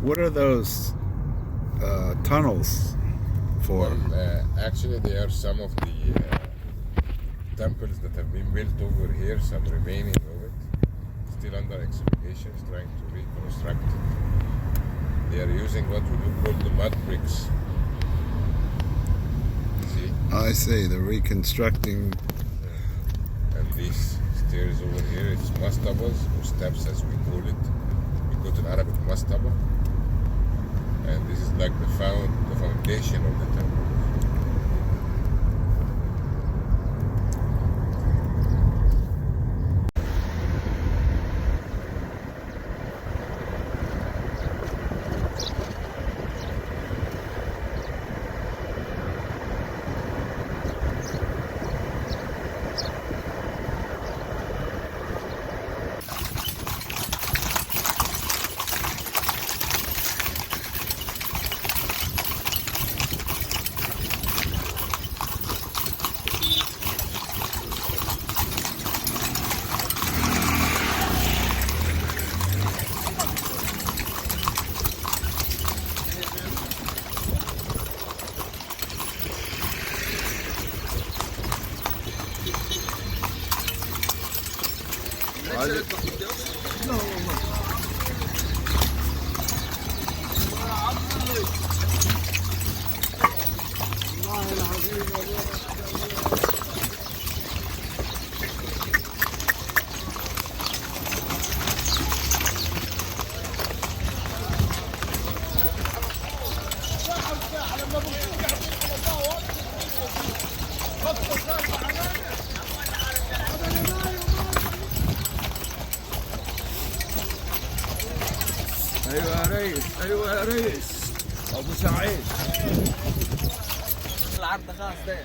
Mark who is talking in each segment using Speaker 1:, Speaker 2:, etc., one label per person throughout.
Speaker 1: What are those tunnels for?
Speaker 2: Actually, they are some of the temples that have been built over here, some remaining of it, still under excavations, trying to reconstruct it. They are using what we do call the mud bricks. See?
Speaker 1: I see, they're reconstructing.
Speaker 2: And these stairs over here, it's mastabas, or steps as we call it. We go to Arabic mastaba. And this is like the foundation of the temple.
Speaker 3: ايوه يا ريس ايوه يا ريس ابو سعيد العرض خلاص ده.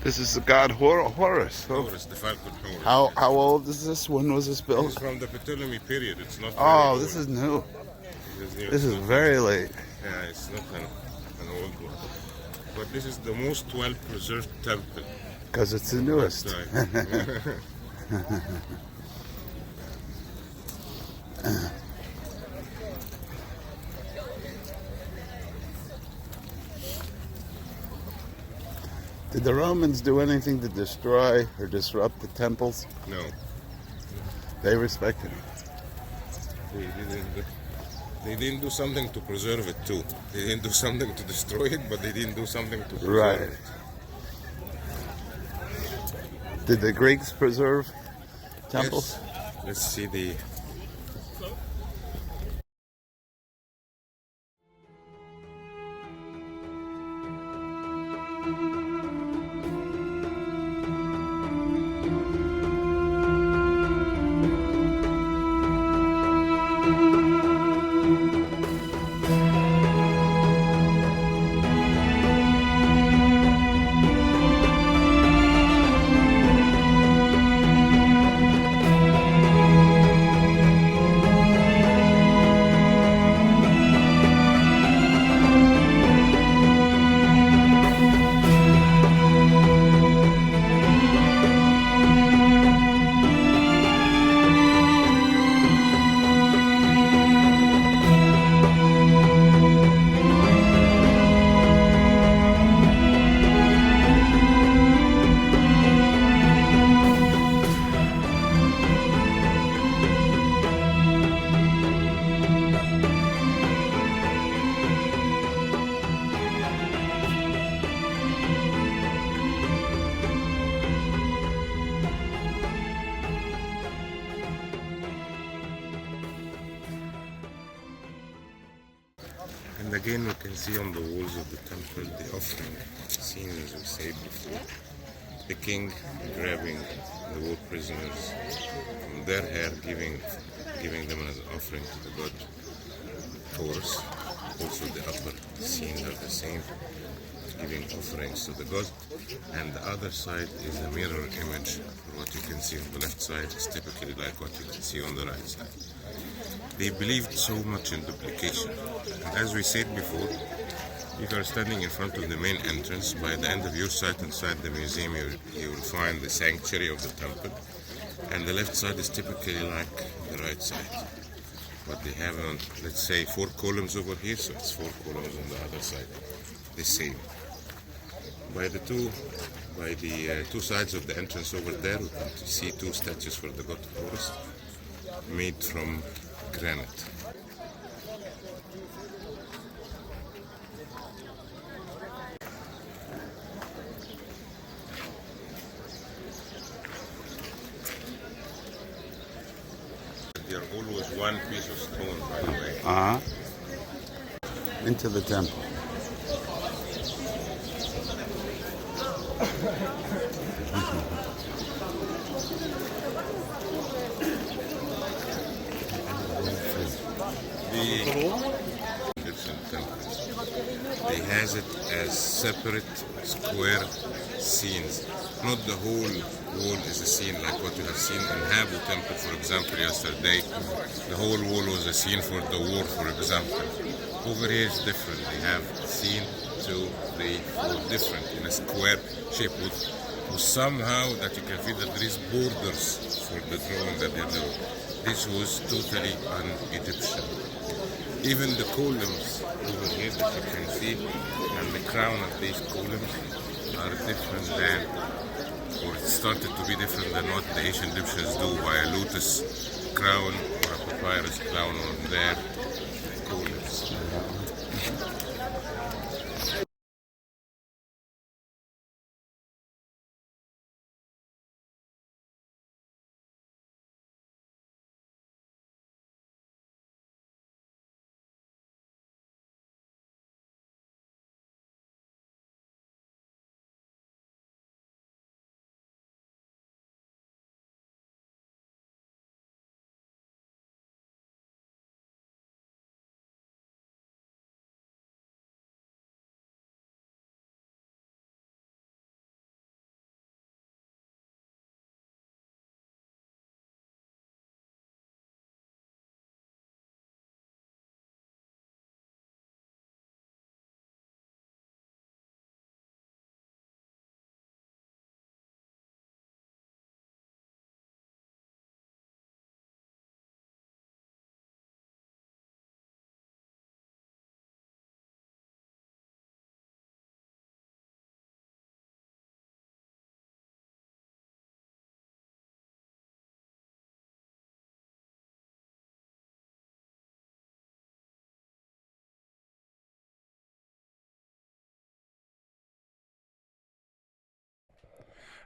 Speaker 1: This is the god Horus.
Speaker 2: Horus, the falcon Horus.
Speaker 1: How old is this? When was this
Speaker 2: It's
Speaker 1: built?
Speaker 2: from the Ptolemy period. It's not.
Speaker 1: Oh, this is new. This is very late.
Speaker 2: Yeah, it's not an old one. But this is the most well-preserved temple.
Speaker 1: Because it's the newest. Did the Romans do anything to destroy or disrupt the temples?
Speaker 2: No.
Speaker 1: They respected it.
Speaker 2: They didn't do something to preserve it too. They didn't do something to destroy it, but they didn't do something to preserve
Speaker 1: Right.
Speaker 2: it.
Speaker 1: Did the Greeks preserve temples?
Speaker 2: Yes. Let's see the... And again we can see on the walls of the temple the offering scene, as we said before. The king grabbing the war prisoners from their hair, giving them as an offering to the god Horus. Also the upper scenes are the same, giving offerings to the god. And the other side is a mirror image. What you can see on the left side is typically like what you can see on the right side. They believed so much in duplication. And as we said before, if you are standing in front of the main entrance, by the end of your sight inside the museum, you will find the sanctuary of the temple. And the left side is typically like the right side. but they have, let's say, 4 columns over here, so it's 4 columns on the other side. The same. By the two sides of the entrance over there, we can see 2 statues for the god of Horus, made from granite. They are always one piece of stone, by the way.
Speaker 1: Into the temple.
Speaker 2: The Egyptian temples, they has it as separate square scenes. Not the whole wall is a scene like what you have seen in Habu temple, for example, yesterday. The whole wall was a scene for the war, for example. Over here is different. They have scene 2, 3, 4 different in a square shape with somehow that you can feel that there is borders for the drawing that they're doing. This was totally un-Egyptian. Even the columns over here that you can see, and the crown of these columns are different than, or it started to be different than what the ancient Egyptians do by a lotus crown or a papyrus crown on their columns.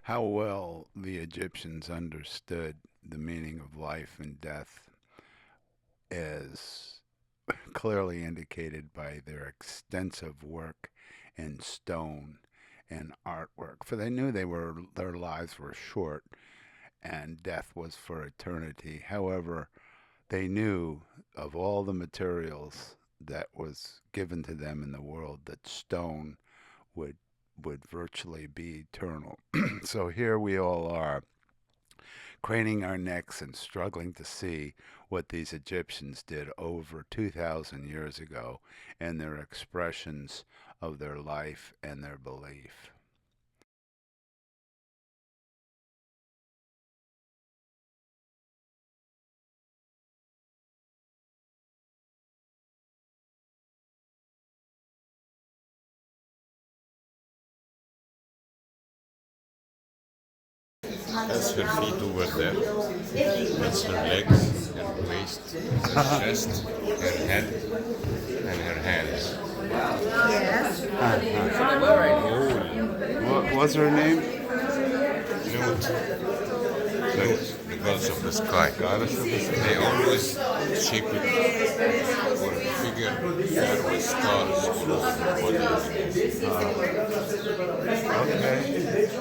Speaker 1: How well the Egyptians understood the meaning of life and death is clearly indicated by their extensive work in stone and artwork, for they knew their lives were short and death was for eternity. However, they knew of all the materials that was given to them in the world that stone would virtually be eternal. So here we all are, craning our necks and struggling to see what these Egyptians did over 2,000 years ago and their expressions of their life and their belief.
Speaker 2: That's her feet over there. That's her legs, her waist, her chest, her head, and her hands.
Speaker 1: What was her name?
Speaker 2: Note, the gods of the sky. They always shape it or figure there with stars all over the body.
Speaker 1: Okay.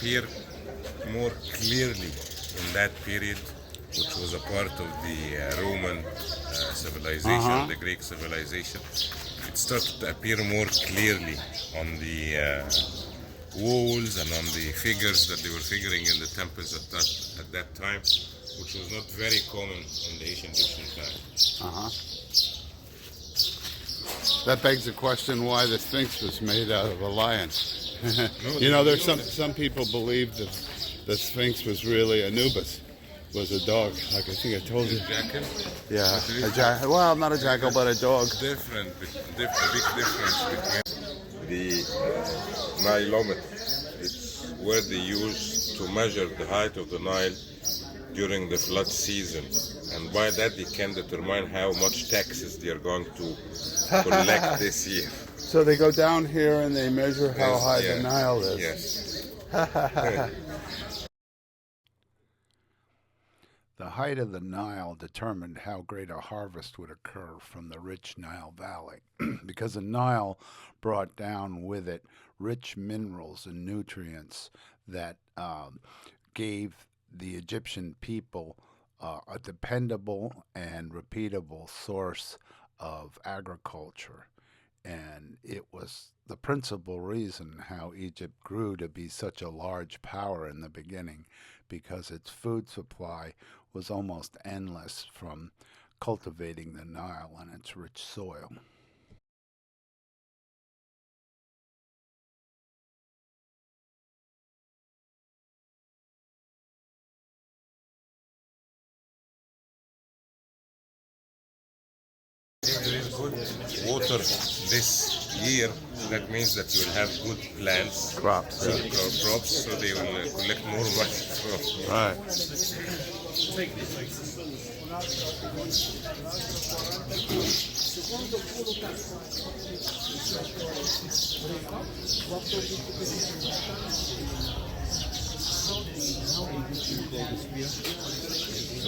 Speaker 2: appear more clearly in that period, which was a part of the Roman civilization, the Greek civilization. It started to appear more clearly on the walls and on the figures that they were figuring in the temples at that time, which was not very common in the ancient Egyptian time.
Speaker 1: That begs the question why the Sphinx was made out of a lion.
Speaker 2: No,
Speaker 1: You know, there's some people believe that the Sphinx was really Anubis, was a dog. Like I think I told you.
Speaker 2: jackal.
Speaker 1: Yeah, a jackal. Well, not a jackal, but a dog.
Speaker 2: Big difference between the Nilometer. It's where they use to measure the height of the Nile during the flood season, and by that they can determine how much taxes they are going to collect this year.
Speaker 1: So they go down here and they measure how
Speaker 2: Yes,
Speaker 1: high
Speaker 2: yeah.
Speaker 1: the Nile is.
Speaker 2: Yes.
Speaker 1: The height of the Nile determined how great a harvest would occur from the rich Nile Valley, because the Nile brought down with it rich minerals and nutrients that gave the Egyptian people a dependable and repeatable source of agriculture. And it was the principal reason how Egypt grew to be such a large power in the beginning, because its food supply was almost endless from cultivating the Nile and its rich soil.
Speaker 2: There is good water this year, that means that you will have good plants,
Speaker 1: Crops,
Speaker 2: good crops, so they will collect more money from.
Speaker 1: Right.
Speaker 2: So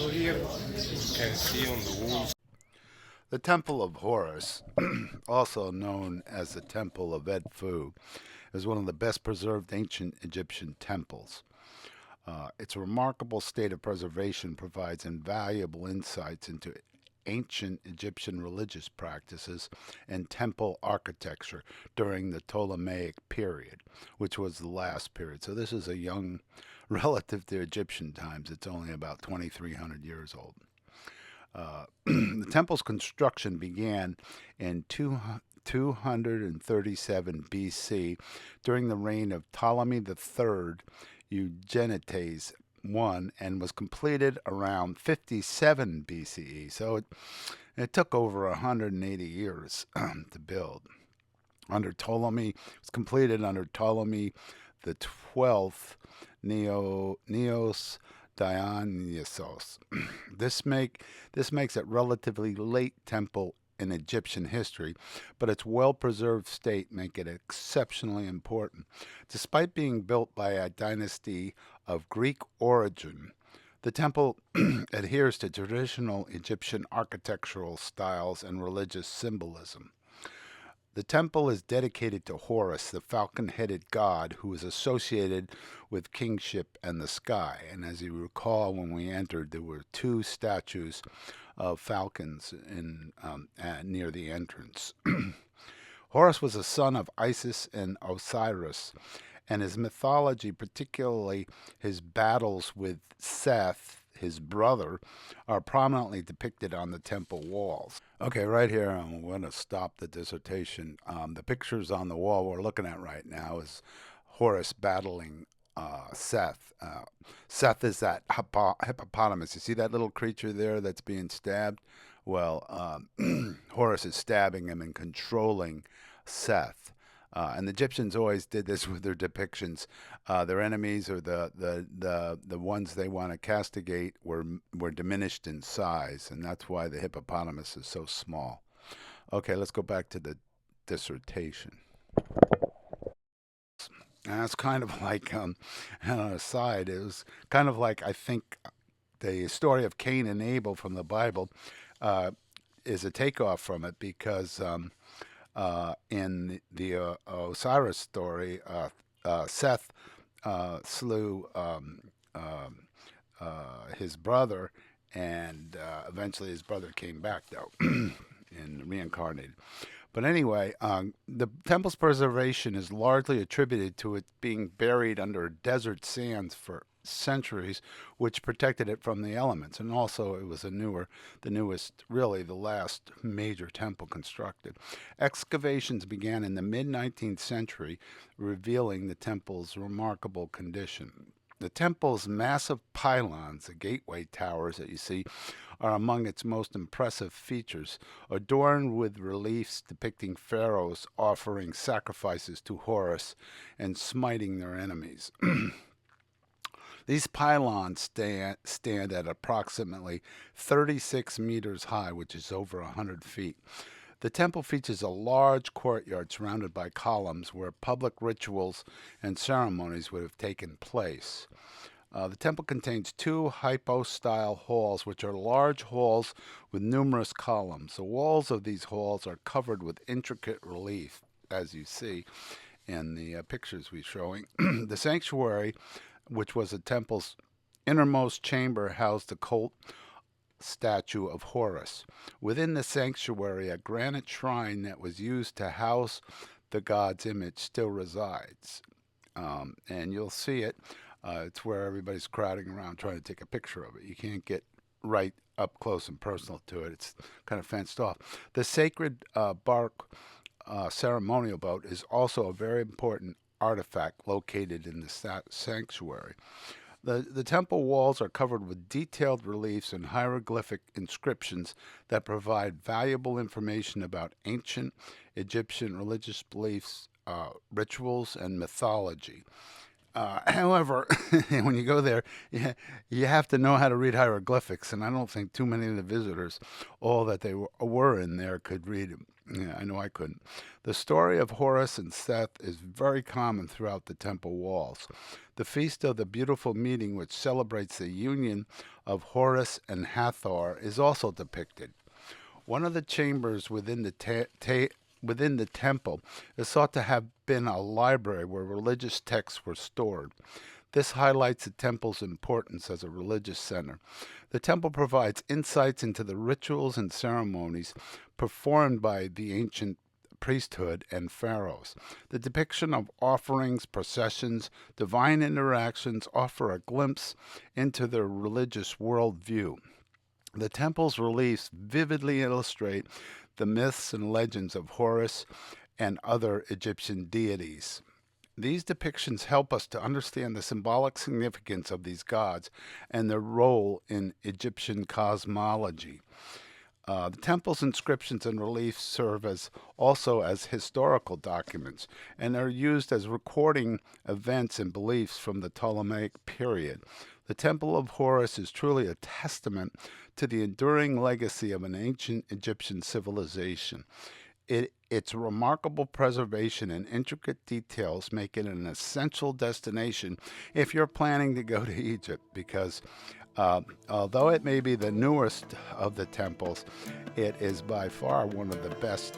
Speaker 2: here you can see on the walls.
Speaker 1: The Temple of Horus, also known as the Temple of Edfu, is one of the best preserved ancient Egyptian temples. Its remarkable state of preservation provides invaluable insights into ancient Egyptian religious practices and temple architecture during the Ptolemaic period, which was the last period. So this is a young, relative to Egyptian times, it's only about 2,300 years old. The temple's construction began in 237 BC during the reign of Ptolemy III Eugenides I, and was completed around 57 BCE. So it took over 180 years to build. Under Ptolemy, it was completed under Ptolemy the 12th Neos Dionysos. This makes it relatively late temple in Egyptian history, but its well-preserved state make it exceptionally important. Despite being built by a dynasty of Greek origin, the temple adheres to traditional Egyptian architectural styles and religious symbolism. The temple is dedicated to Horus, the falcon-headed god who is associated with kingship and the sky. And as you recall, when we entered, there were two statues of falcons near the entrance. Horus was a son of Isis and Osiris, and his mythology, particularly his battles with Seth, his brother, are prominently depicted on the temple walls. Okay, right here, I'm going to stop the dissertation. The pictures on the wall we're looking at right now is Horus battling Seth. Seth is that hippopotamus. You see that little creature there that's being stabbed? Well, Horus is stabbing him and controlling Seth. And the Egyptians always did this with their depictions. Their enemies, or the ones they want to castigate, were diminished in size, and that's why the hippopotamus is so small. Okay, let's go back to the dissertation. And that's kind of like, on an aside, it was kind of like, I think the story of Cain and Abel from the Bible is a takeoff from it, because in the Osiris story, Seth slew his brother, and eventually his brother came back though and reincarnated. But anyway, the temple's preservation is largely attributed to it being buried under desert sands for centuries, which protected it from the elements. And also, it was the newest, really the last major temple constructed. Excavations began in the mid 19th century, revealing the temple's remarkable condition. The temple's massive pylons, the gateway towers that you see, are among its most impressive features, adorned with reliefs depicting pharaohs offering sacrifices to Horus and smiting their enemies. These pylons stand at approximately 36 meters high, which is over 100 feet. The temple features a large courtyard surrounded by columns where public rituals and ceremonies would have taken place. The temple contains two hypostyle halls, which are large halls with numerous columns. The walls of these halls are covered with intricate relief, as you see in the pictures we're showing. The sanctuary, which was the temple's innermost chamber, housed the cult statue of Horus. Within the sanctuary, a granite shrine that was used to house the god's image still resides. And you'll see it. It's where everybody's crowding around trying to take a picture of it. You can't get right up close and personal to it. It's kind of fenced off. The sacred bark ceremonial boat is also a very important artifact located in the sanctuary. The temple walls are covered with detailed reliefs and hieroglyphic inscriptions that provide valuable information about ancient Egyptian religious beliefs, rituals, and mythology. However, when you go there, you have to know how to read hieroglyphics, and I don't think too many of the visitors, all that they were in there, could read them. Yeah, I know I couldn't. The story of Horus and Seth is very common throughout the temple walls. The Feast of the Beautiful Meeting, which celebrates the union of Horus and Hathor, is also depicted. One of the chambers within the temple is thought to have been a library where religious texts were stored. This highlights the temple's importance as a religious center. The temple provides insights into the rituals and ceremonies performed by the ancient priesthood and pharaohs. The depiction of offerings, processions, divine interactions offer a glimpse into their religious worldview. The temple's reliefs vividly illustrate the myths and legends of Horus and other Egyptian deities. These depictions help us to understand the symbolic significance of these gods and their role in Egyptian cosmology. The temple's inscriptions and reliefs serve also as historical documents, and are used as recording events and beliefs from the Ptolemaic period. The Temple of Horus is truly a testament to the enduring legacy of an ancient Egyptian civilization. Its remarkable preservation and intricate details make it an essential destination if you're planning to go to Egypt, because although it may be the newest of the temples, it is by far one of the best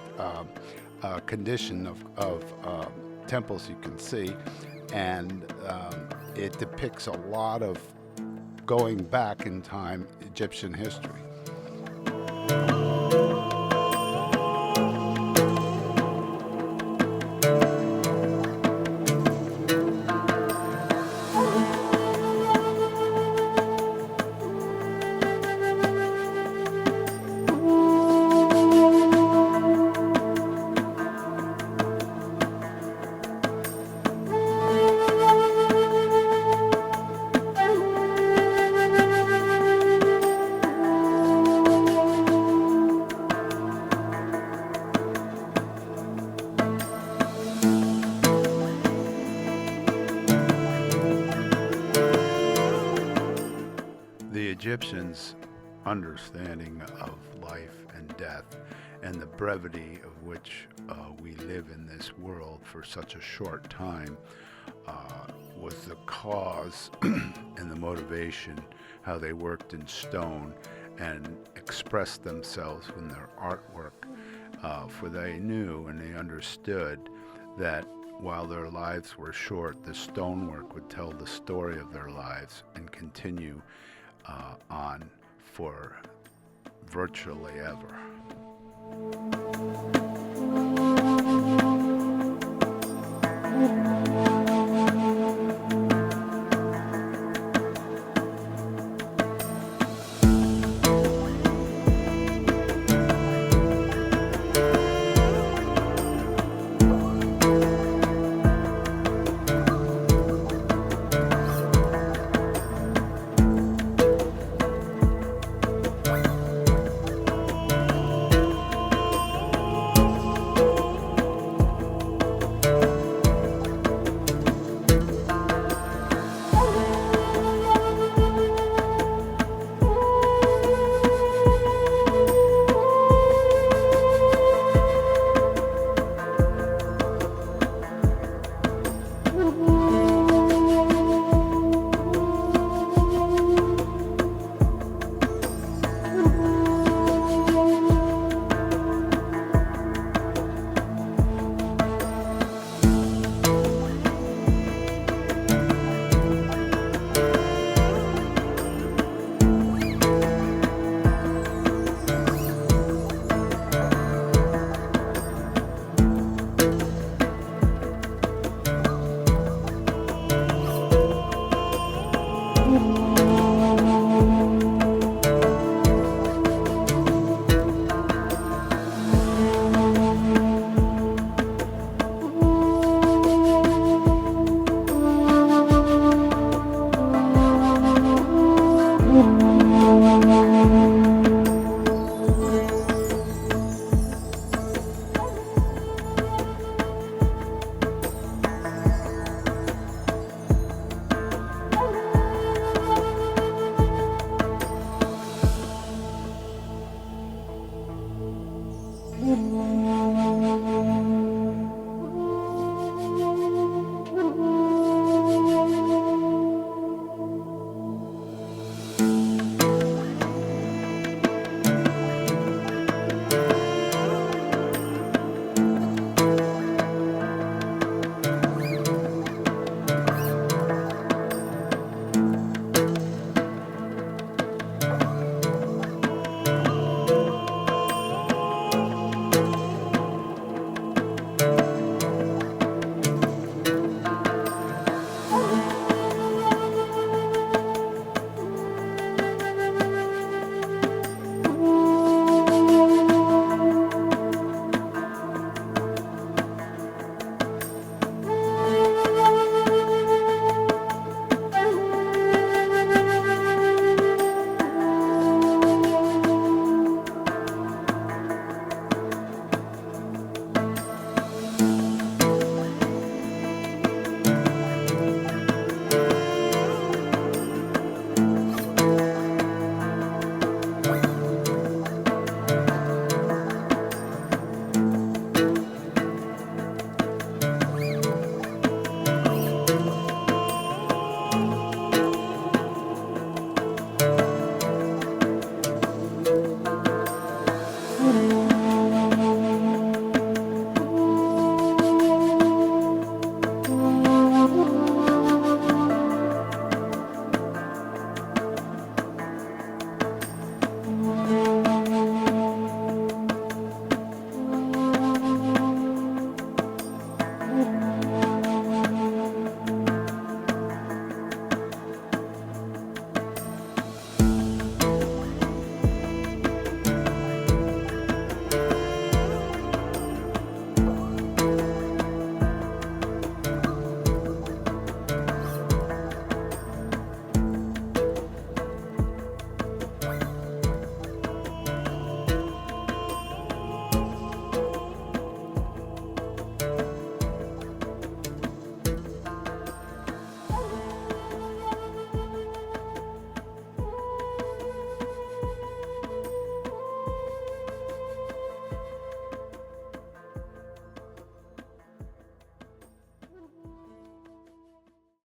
Speaker 1: condition of temples you can see, and it depicts a lot of going back in time Egyptian history. The Egyptians' understanding of life and death and the brevity of which we live in this world for such a short time was the cause and the motivation, how they worked in stone and expressed themselves in their artwork, for they knew and they understood that while their lives were short, the stonework would tell the story of their lives and continue on for virtually ever.